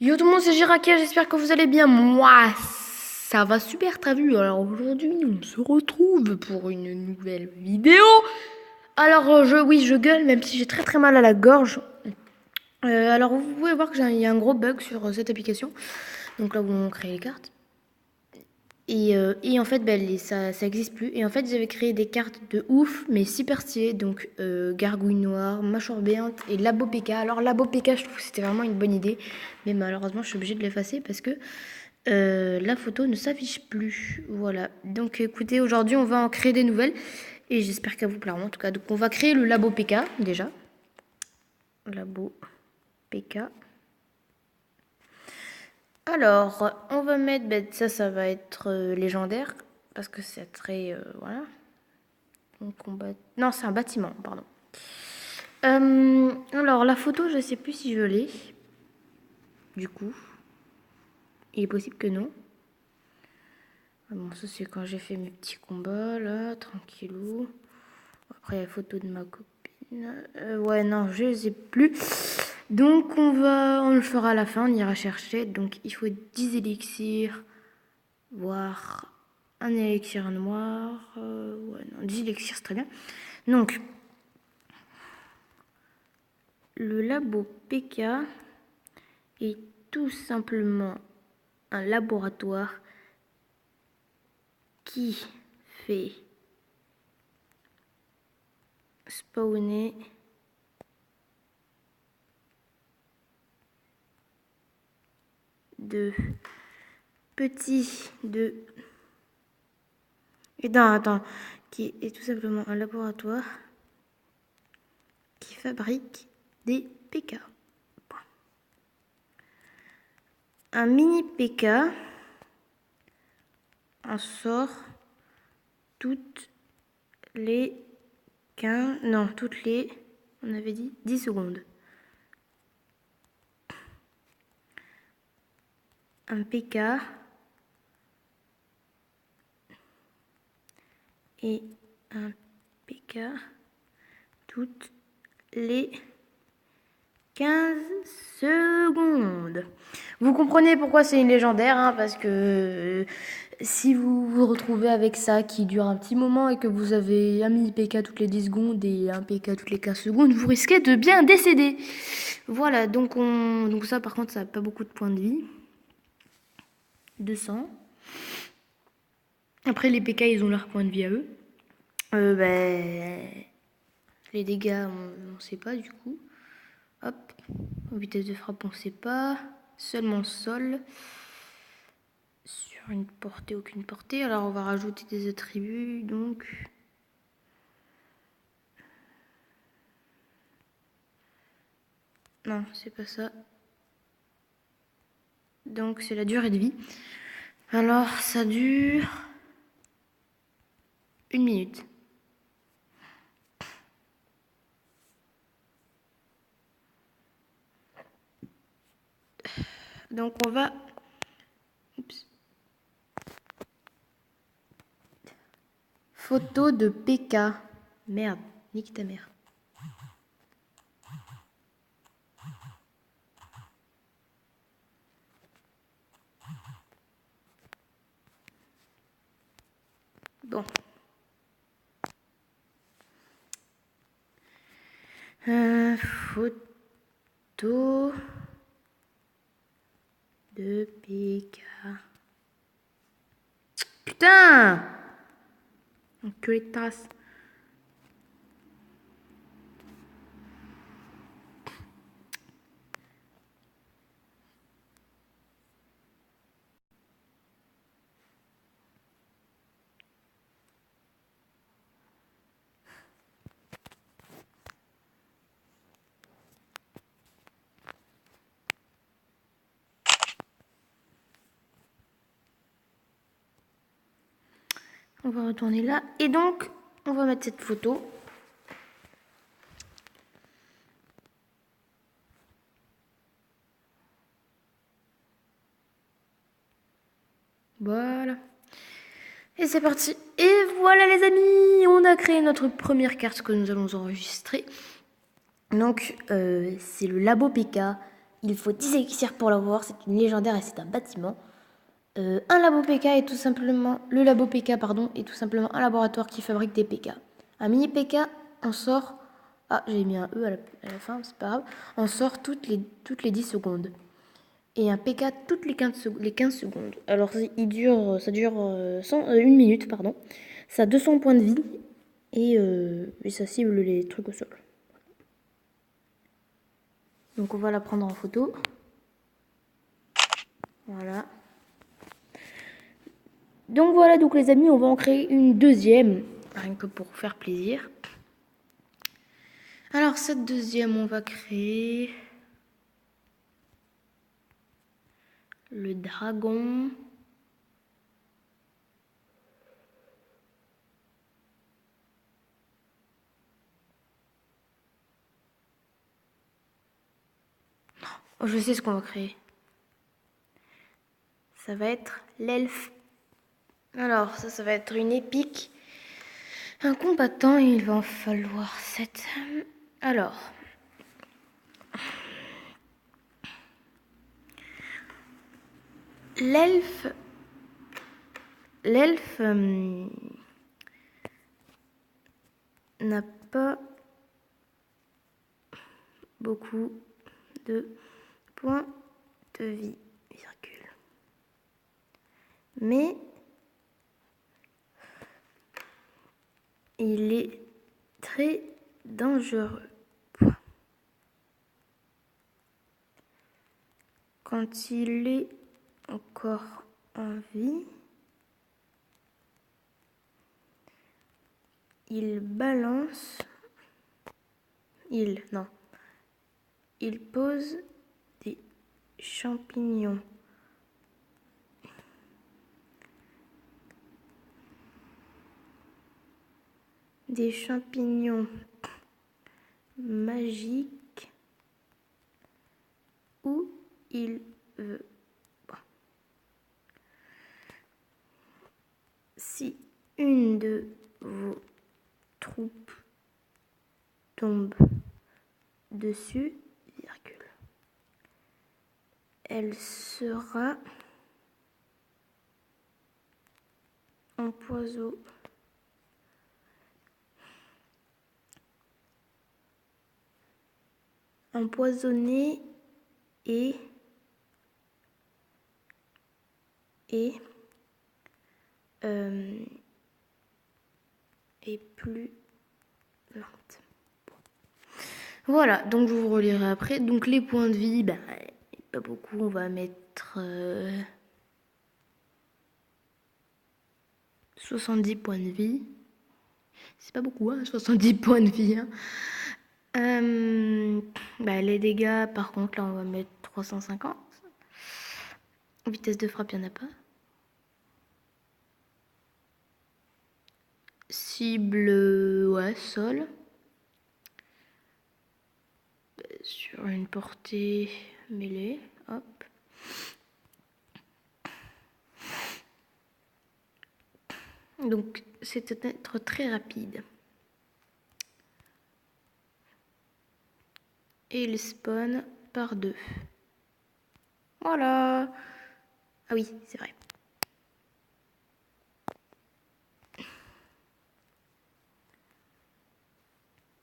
Yo tout le monde, c'est Jirakia, j'espère que vous allez bien. Moi, ça va super, t'as vu? Alors aujourd'hui, on se retrouve pour une nouvelle vidéo. Alors oui, je gueule, même si j'ai très très mal à la gorge. Alors vous pouvez voir qu'il y a un gros bug sur cette application. Donc là où on crée les cartes. Et en fait, ça existe plus. Et en fait, j'avais créé des cartes de ouf, mais super stylées. Donc, Gargouille Noire, Mâchoire Béante et Labo PK. Alors, Labo PK, je trouve que c'était vraiment une bonne idée. Mais malheureusement, je suis obligée de l'effacer parce que la photo ne s'affiche plus. Voilà. Donc, écoutez, aujourd'hui, on va en créer des nouvelles. Et j'espère qu'elles vous plairont en tout cas. Donc, on va créer le Labo PK déjà. Labo PK. Alors, on va mettre, ça va être légendaire, parce que c'est très, voilà. Donc non, c'est un bâtiment, pardon. Alors, la photo, je sais plus si je l'ai, du coup. Il est possible que non. Ah bon, ça c'est quand j'ai fait mes petits combats, là, tranquillou. Après, la photo de ma copine. Ouais, non, je les ai plus. Donc, on le fera à la fin, on ira chercher. Donc, il faut 10 élixirs, voire un élixir noir. Ouais, non, 10 élixirs, c'est très bien. Donc, le labo PK est tout simplement un laboratoire qui fait spawner de petits de... Et non, attends, qui est tout simplement un laboratoire qui fabrique des PK. Un mini PK en sort toutes les 15... Non, toutes les... On avait dit 10 secondes. Un PK et un PK toutes les 15 secondes. Vous comprenez pourquoi c'est une légendaire, hein, parce que si vous vous retrouvez avec ça qui dure un petit moment et que vous avez un mini PK toutes les 10 secondes et un PK toutes les 15 secondes, vous risquez de bien décéder. Voilà, donc ça par contre ça n'a pas beaucoup de points de vie. 200. Après les PK ils ont leur point de vie à eux. Les dégâts on sait pas du coup. Hop, vitesse de frappe on sait pas. Seulement sol. Sur une portée, aucune portée. Alors on va rajouter des attributs donc. Non, c'est pas ça. Donc c'est la durée de vie. Alors ça dure 1 minute. Donc on va... Oups. Photo de PK. Merde, nique ta mère. Bon. Photo de PK. Putain! Enculé de tasse. On va retourner là. Et donc, on va mettre cette photo. Voilà. Et c'est parti. Et voilà les amis, on a créé notre première carte que nous allons enregistrer. Donc, c'est le Labo PK. Il faut 10 élixirs pour l'avoir. C'est une légendaire et c'est un bâtiment. Un labo PK est tout simplement... Le labo PK, pardon, est tout simplement un laboratoire qui fabrique des PK. Un mini PK, on sort... Ah, j'ai mis un E à la fin, c'est pas grave. On sort toutes les 10 secondes. Et un PK toutes les 15 secondes. Alors, ça dure 1 minute, pardon. Ça a 200 points de vie. Et ça cible les trucs au sol. Donc, on va la prendre en photo. Voilà. Donc voilà, donc les amis, on va en créer une deuxième. Rien que pour faire plaisir. Alors, cette deuxième, on va créer... le dragon. Oh, je sais ce qu'on va créer. Ça va être l'elfe. Alors, ça va être une épique. Un combattant, il va en falloir 7. Alors. L'elfe n'a pas beaucoup de points de vie, virgule. Mais il est très dangereux. Quand il est encore en vie, il balance... Il pose des champignons. Des champignons magiques où il veut. Si une de vos troupes tombe dessus, virgule, elle sera empoisonnée et plus lente. Voilà, donc je vous relirai après. Donc les points de vie, pas beaucoup, on va mettre 70 points de vie. C'est pas beaucoup, 70 points de vie. Les dégâts, par contre, là, on va mettre 350. Vitesse de frappe, il n'y en a pas. Cible, sol. Sur une portée mêlée, hop. Donc, c'est être très rapide. Et il spawn par 2. Voilà. Ah oui, c'est vrai.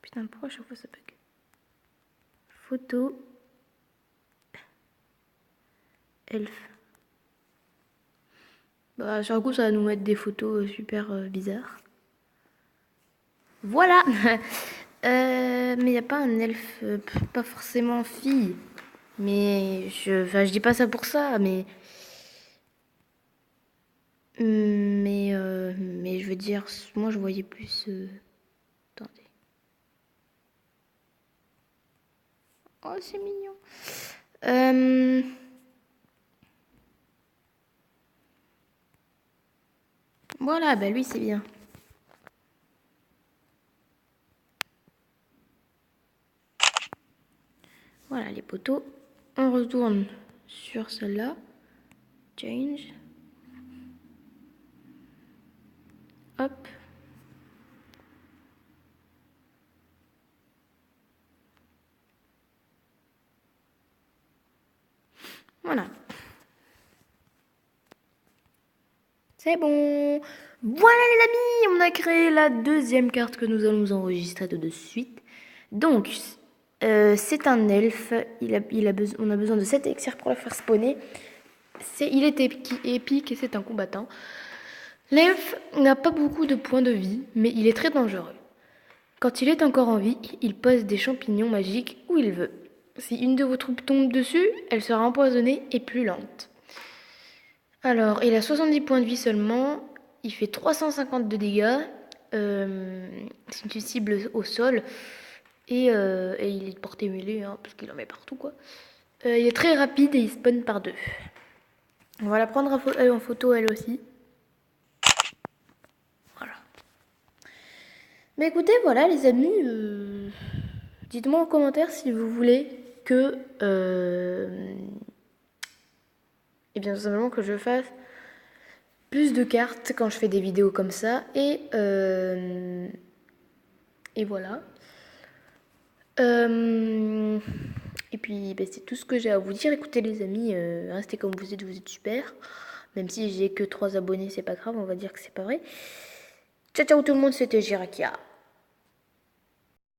Putain, pourquoi à chaque fois ça bug? Photo. Elfe. Sur le coup, ça va nous mettre des photos super bizarres. Voilà. Mais il n'y a pas un elfe, pas forcément fille. Mais je dis pas ça pour ça, mais je veux dire, moi je voyais plus. Attendez. Oh, c'est mignon. Voilà, lui c'est bien. Voilà les poteaux. On retourne sur celle-là. Change. Hop. Voilà. C'est bon. Voilà les amis, on a créé la deuxième carte que nous allons enregistrer tout de suite. Donc, c'est un elfe. On a besoin de 7 élixirs pour le faire spawner. Il est épique et c'est un combattant. L'elfe n'a pas beaucoup de points de vie, mais il est très dangereux. Quand il est encore en vie, il pose des champignons magiques où il veut. Si une de vos troupes tombe dessus, elle sera empoisonnée et plus lente. Alors, il a 70 points de vie seulement. Il fait 350 de dégâts. C'est une cible au sol. Et il est de portée mêlée, hein, parce qu'il en met partout, quoi. Il est très rapide et il spawn par 2. On va la prendre en photo, elle aussi. Voilà. Mais écoutez, voilà, les amis. Dites-moi en commentaire si vous voulez que... et bien, tout simplement que je fasse plus de cartes quand je fais des vidéos comme ça. Et voilà. Et puis c'est tout ce que j'ai à vous dire. Écoutez les amis, restez comme vous êtes super. Même si j'ai que 3 abonnés, c'est pas grave, on va dire que c'est pas vrai. Ciao ciao tout le monde, c'était Jirakia.